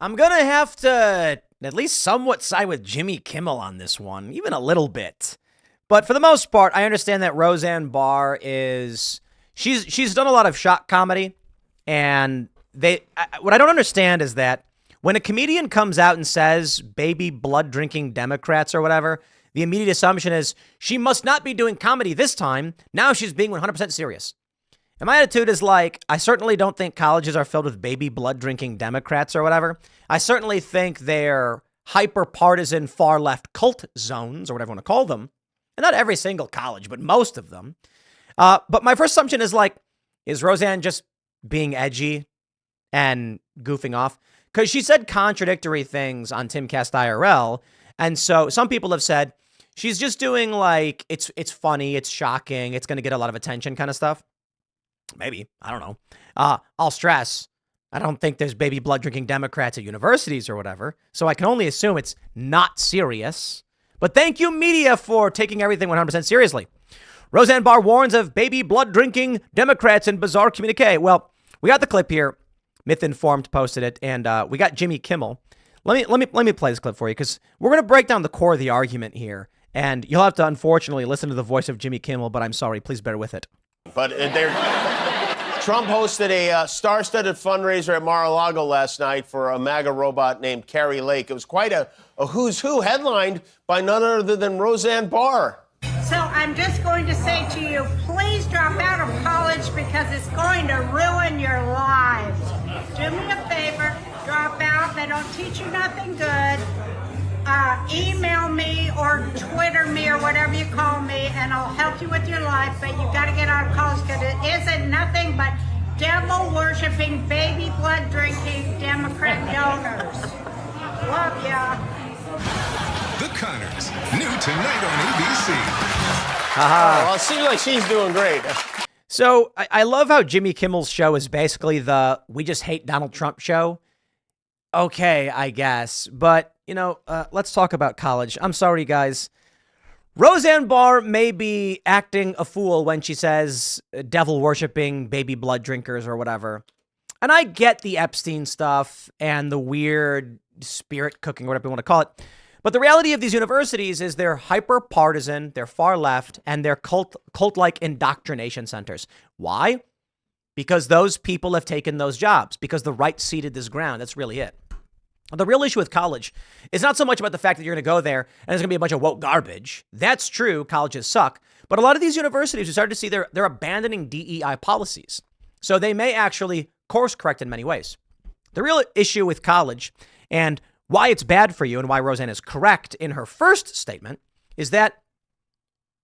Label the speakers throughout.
Speaker 1: I'm going to have to at least somewhat side with Jimmy Kimmel on this one, even a little bit. But for the most part, I understand that Roseanne Barr she's done a lot of shock comedy. And what I don't understand is that when a comedian comes out and says baby blood drinking Democrats or whatever, the immediate assumption is she must not be doing comedy this time. Now she's being 100% serious. And my attitude is like, I certainly don't think colleges are filled with baby blood drinking Democrats or whatever. I certainly think they're hyper partisan far left cult zones or whatever you want to call them. And not every single college, but most of them. But my first assumption is like, is Roseanne just being edgy and goofing off? Because she said contradictory things on Timcast IRL. And so some people have said she's just doing like, it's funny, it's shocking, it's going to get a lot of attention kind of stuff. Maybe. I don't know. I'll stress, I don't think there's baby blood drinking Democrats at universities or whatever. So I can only assume it's not serious. But thank you, media, for taking everything 100% seriously. Roseanne Barr warns of baby blood drinking Democrats in bizarre communique. Well, we got the clip here. Myth Informed posted it, and we got Jimmy Kimmel. Let me play this clip for you, because we're going to break down the core of the argument here. And you'll have to, unfortunately, listen to the voice of Jimmy Kimmel, but I'm sorry. Please bear with it.
Speaker 2: But Trump hosted a star-studded fundraiser at Mar-a-Lago last night for a MAGA robot named Carrie Lake. It was quite a who's who, headlined by none other than Roseanne Barr.
Speaker 3: So I'm just going to say to you, please drop out of college because it's going to ruin your lives. Do me a favor, drop out. They don't teach you nothing good. Email me or Twitter me or whatever you call me, and I'll help you with your life, but you've got to get out of college because it isn't nothing but devil-worshipping, baby blood-drinking Democrat donors. Love ya.
Speaker 4: The Connors, new tonight on ABC.
Speaker 2: Well, it seems like she's doing great.
Speaker 1: So I love how Jimmy Kimmel's show is basically the we just hate Donald Trump show. Okay, I guess. But, let's talk about college. I'm sorry, guys. Roseanne Barr may be acting a fool when she says devil-worshipping baby blood drinkers or whatever. And I get the Epstein stuff and the weird spirit cooking, whatever you want to call it. But the reality of these universities is they're hyper-partisan, they're far left, and they're cult-like indoctrination centers. Why? Because those people have taken those jobs, because the right seeded this ground. That's really it. The real issue with college is not so much about the fact that you're going to go there and there's going to be a bunch of woke garbage. That's true. Colleges suck. But a lot of these universities, we started to see they're abandoning DEI policies. So they may actually course correct in many ways. The real issue with college and why it's bad for you and why Roseanne is correct in her first statement is that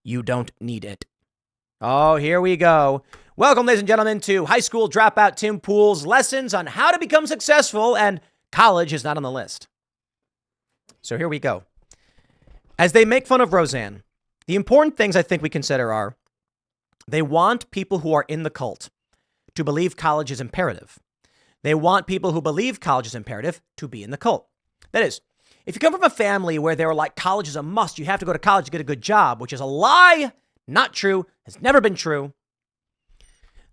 Speaker 1: you don't need it. Oh, here we go. Welcome, ladies and gentlemen, to high school dropout Tim Pool's lessons on how to become successful, and college is not on the list. So here we go. As they make fun of Roseanne, the important things I think we consider are they want people who are in the cult to believe college is imperative. They want people who believe college is imperative to be in the cult. That is, if you come from a family where they were like, college is a must, you have to go to college to get a good job, which is a lie, not true, has never been true,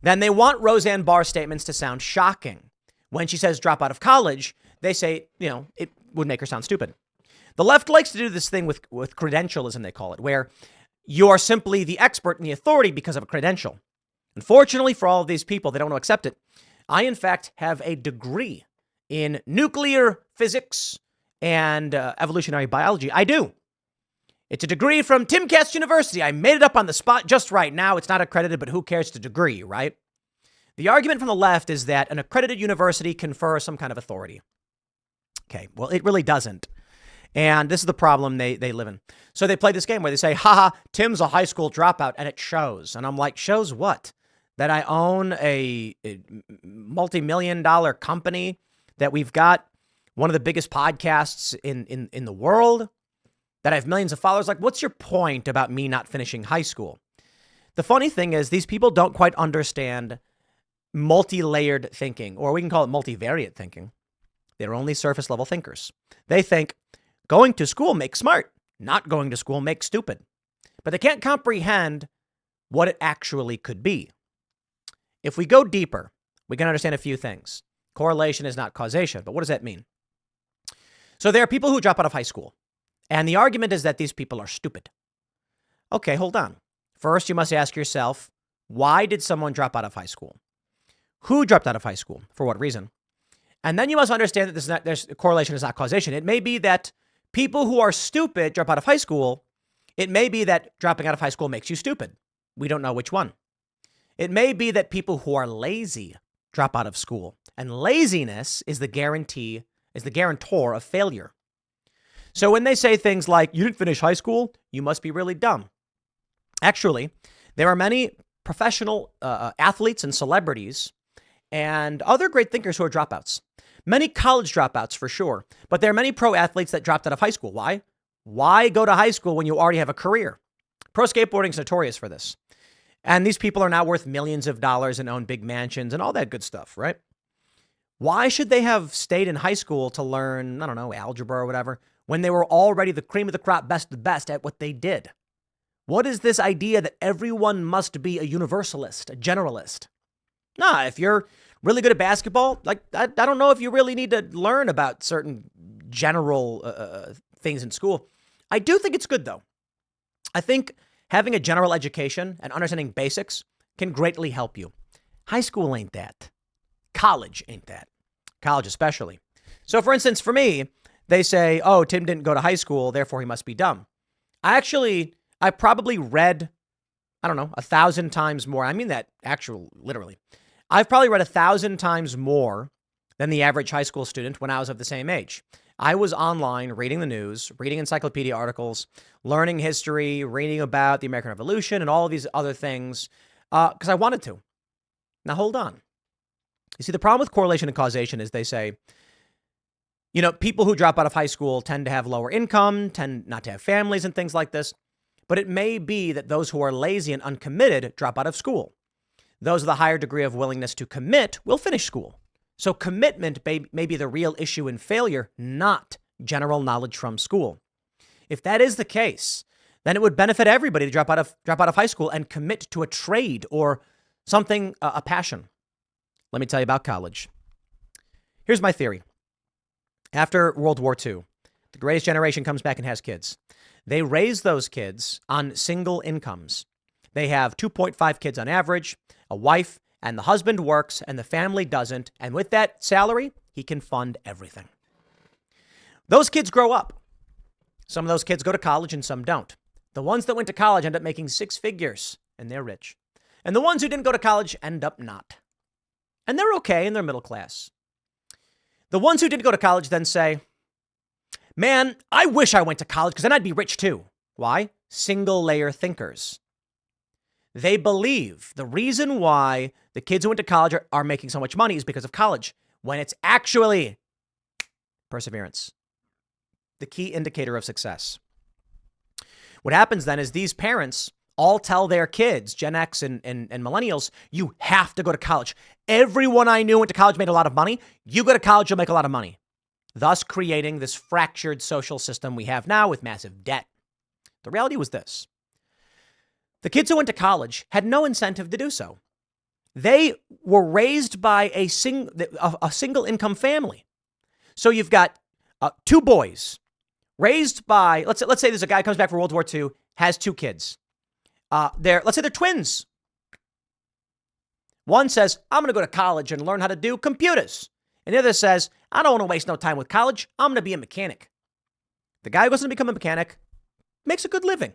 Speaker 1: then they want Roseanne Barr's statements to sound shocking. When she says drop out of college, they say, it would make her sound stupid. The left likes to do this thing with credentialism, they call it, where you are simply the expert and the authority because of a credential. Unfortunately for all of these people, they don't want to accept it. I, in fact, have a degree in nuclear physics and evolutionary biology. I do. It's a degree from Timcast University. I made it up on the spot just right now. It's not accredited, but who cares? It's a degree, right? The argument from the left is that an accredited university confers some kind of authority. Okay, well, it really doesn't. And this is the problem they live in. So they play this game where they say, haha, Tim's a high school dropout, and it shows. And I'm like, shows what? That I own a multi-million-dollar company, that we've got one of the biggest podcasts in the world, that I have millions of followers. Like, what's your point about me not finishing high school? The funny thing is these people don't quite understand multi-layered thinking, or we can call it multivariate thinking. They're only surface level thinkers. They think going to school makes smart, not going to school makes stupid. But they can't comprehend what it actually could be. If we go deeper, we can understand a few things. Correlation is not causation, but what does that mean? So there are people who drop out of high school, and the argument is that these people are stupid. Okay, hold on. First, you must ask yourself, why did someone drop out of high school? Who dropped out of high school? For what reason? And then you must understand that there's correlation is not causation. It may be that people who are stupid drop out of high school. It may be that dropping out of high school makes you stupid. We don't know which one. It may be that people who are lazy drop out of school. And laziness is the guarantor of failure. So when they say things like, you didn't finish high school, you must be really dumb. Actually, there are many professional athletes and celebrities and other great thinkers who are dropouts. Many college dropouts for sure, but there are many pro athletes that dropped out of high school. Why? Why go to high school when you already have a career? Pro skateboarding is notorious for this. And these people are now worth millions of dollars and own big mansions and all that good stuff, right? Why should they have stayed in high school to learn, I don't know, algebra or whatever, when they were already the cream of the crop, best of the best at what they did? What is this idea that everyone must be a universalist, a generalist? Nah, if you're really good at basketball, like I don't know if you really need to learn about certain general things in school. I do think it's good, though. I think having a general education and understanding basics can greatly help you. High school ain't that. College ain't that. College especially. So, for instance, for me, they say, oh, Tim didn't go to high school, therefore he must be dumb. I probably read, 1,000 times more. I mean that literally. I've probably read 1,000 times more than the average high school student when I was of the same age. I was online reading the news, reading encyclopedia articles, learning history, reading about the American Revolution and all of these other things because I wanted to. Now, hold on. You see, the problem with correlation and causation is they say, people who drop out of high school tend to have lower income, tend not to have families and things like this. But it may be that those who are lazy and uncommitted drop out of school. Those with a higher degree of willingness to commit will finish school. So commitment may be the real issue in failure, not general knowledge from school. If that is the case, then it would benefit everybody to drop out of high school and commit to a trade or something, a passion. Let me tell you about college. Here's my theory. After World War II, the greatest generation comes back and has kids. They raise those kids on single incomes. They have 2.5 kids on average, a wife, and the husband works and the family doesn't. And with that salary, he can fund everything. Those kids grow up. Some of those kids go to college and some don't. The ones that went to college end up making six figures and they're rich. And the ones who didn't go to college end up not. And they're okay and they're middle class. The ones who didn't go to college then say, man, I wish I went to college because then I'd be rich too. Why? Single layer thinkers. They believe the reason why the kids who went to college are making so much money is because of college, when it's actually perseverance, the key indicator of success. What happens then is these parents all tell their kids, Gen X and millennials, you have to go to college. Everyone I knew went to college, made a lot of money. You go to college, you'll make a lot of money. Thus creating this fractured social system we have now with massive debt. The reality was this. The kids who went to college had no incentive to do so. They were raised by a single income family. So you've got two boys raised by, let's say there's a guy who comes back from World War II, has two kids. Let's say they're twins. One says, I'm going to go to college and learn how to do computers. And the other says, I don't want to waste no time with college. I'm going to be a mechanic. The guy who goes to become a mechanic makes a good living.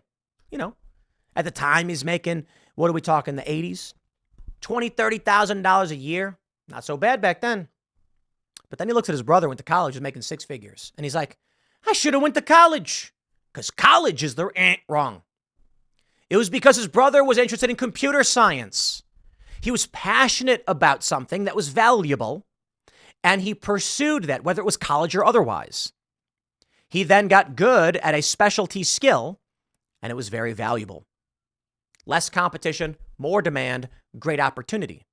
Speaker 1: At the time he's making, what are we talking, the 80s? $20,000, $30,000 a year. Not so bad back then. But then he looks at his brother, went to college, is making six figures. And he's like, I should have went to college. Because college is wrong. It was because his brother was interested in computer science. He was passionate about something that was valuable. And he pursued that, whether it was college or otherwise. He then got good at a specialty skill, and it was very valuable. Less competition, more demand, great opportunity.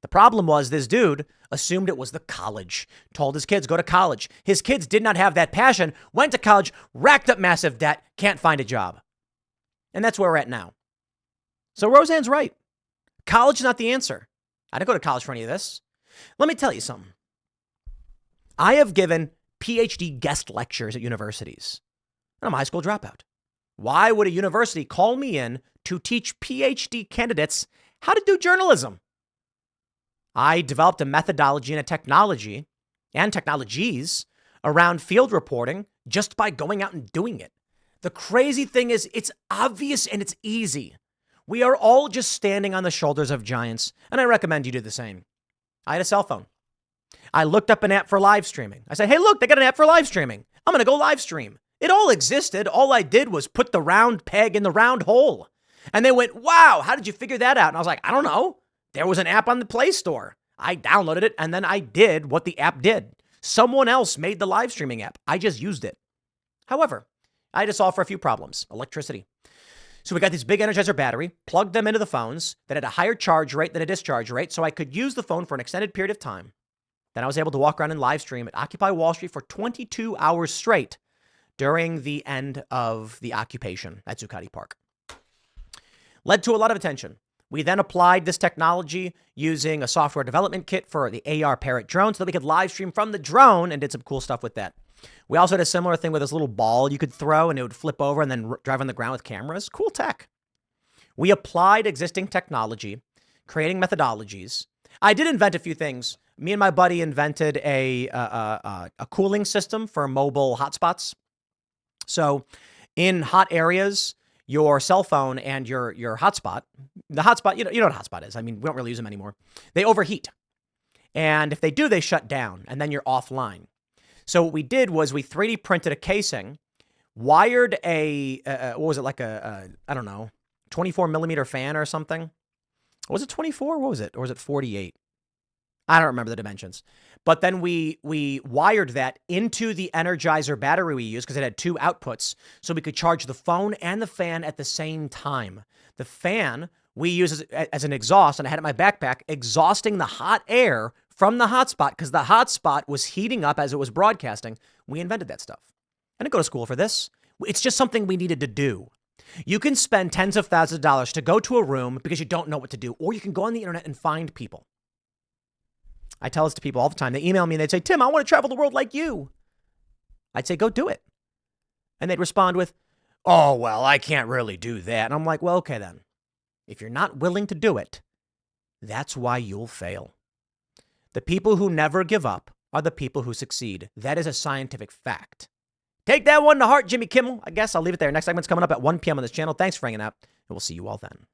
Speaker 1: The problem was this dude assumed it was the college, told his kids, go to college. His kids did not have that passion, went to college, racked up massive debt, can't find a job. And that's where we're at now. So Roseanne's right. College is not the answer. I didn't go to college for any of this. Let me tell you something. I have given PhD guest lectures at universities. And I'm a high school dropout. Why would a university call me in to teach PhD candidates how to do journalism? I developed a methodology and a technology and technologies around field reporting just by going out and doing it. The crazy thing is it's obvious and it's easy. We are all just standing on the shoulders of giants, and I recommend you do the same. I had a cell phone. I looked up an app for live streaming. I said, hey, look, they got an app for live streaming. I'm going to go live stream. It all existed. All I did was put the round peg in the round hole. And they went, wow, how did you figure that out? And I was like, I don't know. There was an app on the Play Store. I downloaded it, and then I did what the app did. Someone else made the live streaming app. I just used it. However, I had to solve for a few problems. Electricity. So we got this big Energizer battery, plugged them into the phones that had a higher charge rate than a discharge rate, so I could use the phone for an extended period of time. Then I was able to walk around and live stream at Occupy Wall Street for 22 hours straight during the end of the occupation at Zuccotti Park. Led to a lot of attention. We then applied this technology using a software development kit for the AR Parrot drone so that we could live stream from the drone and did some cool stuff with that. We also had a similar thing with this little ball you could throw and it would flip over and then drive on the ground with cameras. Cool tech. We applied existing technology, creating methodologies. I did invent a few things. Me and my buddy invented a cooling system for mobile hotspots. So in hot areas, your cell phone and your hotspot, the hotspot, you know what a hotspot is. I mean, we don't really use them anymore. They overheat. And if they do, they shut down and then you're offline. So what we did was we 3D printed a casing, wired what was it, like I don't know, 24 millimeter fan or something? Was it 24? What was it? Or was it 48? I don't remember the dimensions. But then we wired that into the Energizer battery we used because it had two outputs. So we could charge the phone and the fan at the same time. The fan we use as an exhaust, and I had it in my backpack, exhausting the hot air from the hotspot because the hotspot was heating up as it was broadcasting. We invented that stuff. I didn't go to school for this. It's just something we needed to do. You can spend tens of thousands of dollars to go to a room because you don't know what to do, or you can go on the internet and find people. I tell this to people all the time. They email me and they'd say, Tim, I want to travel the world like you. I'd say, go do it. And they'd respond with, oh, well, I can't really do that. And I'm like, well, okay, then. If you're not willing to do it, that's why you'll fail. The people who never give up are the people who succeed. That is a scientific fact. Take that one to heart, Jimmy Kimmel. I guess I'll leave it there. Next segment's coming up at 1 p.m. on this channel. Thanks for hanging out, and we'll see you all then.